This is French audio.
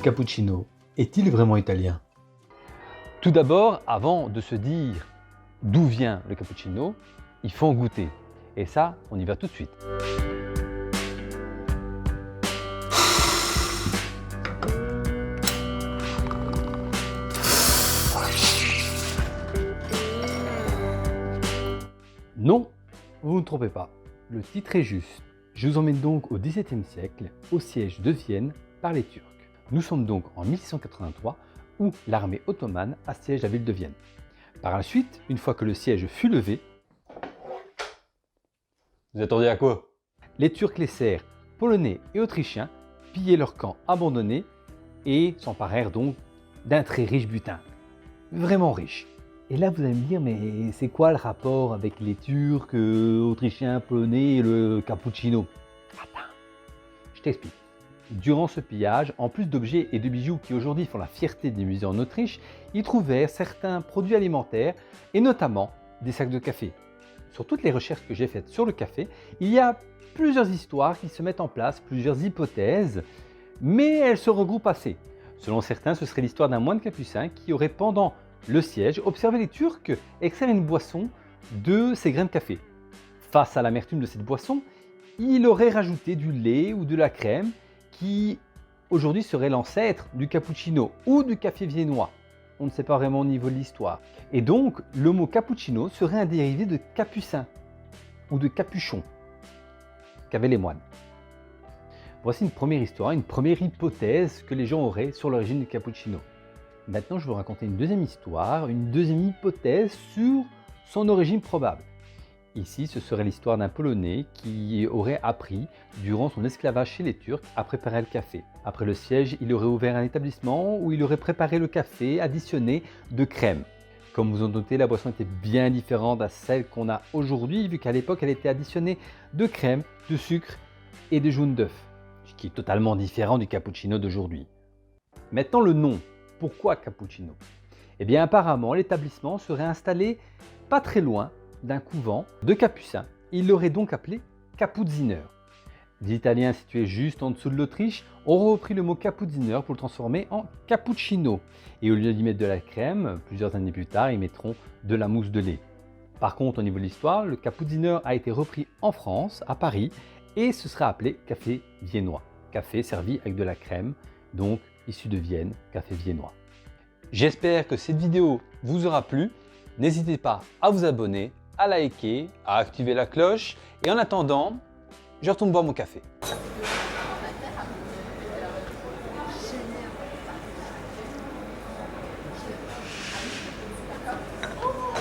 cappuccino est-il vraiment italien? Tout d'abord, avant de se dire d'où vient le cappuccino, il faut en goûter. Et ça, on y va tout de suite. Non, vous ne vous trompez pas, le titre est juste. Je vous emmène donc au XVIIe siècle, au siège de Vienne par les Turcs. Nous sommes donc en 1683 où l'armée ottomane assiège la ville de Vienne. Par la suite, une fois que le siège fut levé, vous attendez à quoi? Les Turcs laissèrent Polonais et Autrichiens piller leurs camps abandonnés et s'emparèrent donc d'un très riche butin. Vraiment riche. Et là, vous allez me dire, mais c'est quoi le rapport avec les Turcs, Autrichiens, Polonais et le cappuccino? Attends, je t'explique. Durant ce pillage, en plus d'objets et de bijoux qui aujourd'hui font la fierté des musées en Autriche, ils trouvèrent certains produits alimentaires et notamment des sacs de café. Sur toutes les recherches que j'ai faites sur le café, il y a plusieurs histoires qui se mettent en place, plusieurs hypothèses, mais elles se regroupent assez. Selon certains, ce serait l'histoire d'un moine capucin qui aurait pendant le siège observé les Turcs extraire une boisson de ces grains de café. Face à l'amertume de cette boisson, il aurait rajouté du lait ou de la crème qui aujourd'hui serait l'ancêtre du cappuccino ou du café viennois. On ne sait pas vraiment au niveau de l'histoire. Et donc, le mot cappuccino serait un dérivé de capucin ou de capuchon qu'avaient les moines. Voici une première histoire, une première hypothèse que les gens auraient sur l'origine du cappuccino. Maintenant, je vais vous raconter une deuxième histoire, une deuxième hypothèse sur son origine probable. Ici, ce serait l'histoire d'un Polonais qui aurait appris, durant son esclavage chez les Turcs, à préparer le café. Après le siège, il aurait ouvert un établissement où il aurait préparé le café additionné de crème. Comme vous en doutez, la boisson était bien différente à celle qu'on a aujourd'hui, vu qu'à l'époque, elle était additionnée de crème, de sucre et de jaune d'œuf, ce qui est totalement différent du cappuccino d'aujourd'hui. Maintenant, le nom. Pourquoi cappuccino? Eh bien, apparemment, l'établissement serait installé pas très loin d'un couvent de capucins. Il l'aurait donc appelé Kapuziner. Les Italiens situés juste en dessous de l'Autriche ont repris le mot Kapuziner pour le transformer en cappuccino. Et au lieu d'y mettre de la crème, plusieurs années plus tard, ils mettront de la mousse de lait. Par contre, au niveau de l'histoire, le Kapuziner a été repris en France, à Paris, et ce sera appelé café viennois. Café servi avec de la crème, donc issu de Vienne, café viennois. J'espère que cette vidéo vous aura plu. N'hésitez pas à vous abonner, à liker, à activer la cloche. Et en attendant, je retourne boire mon café.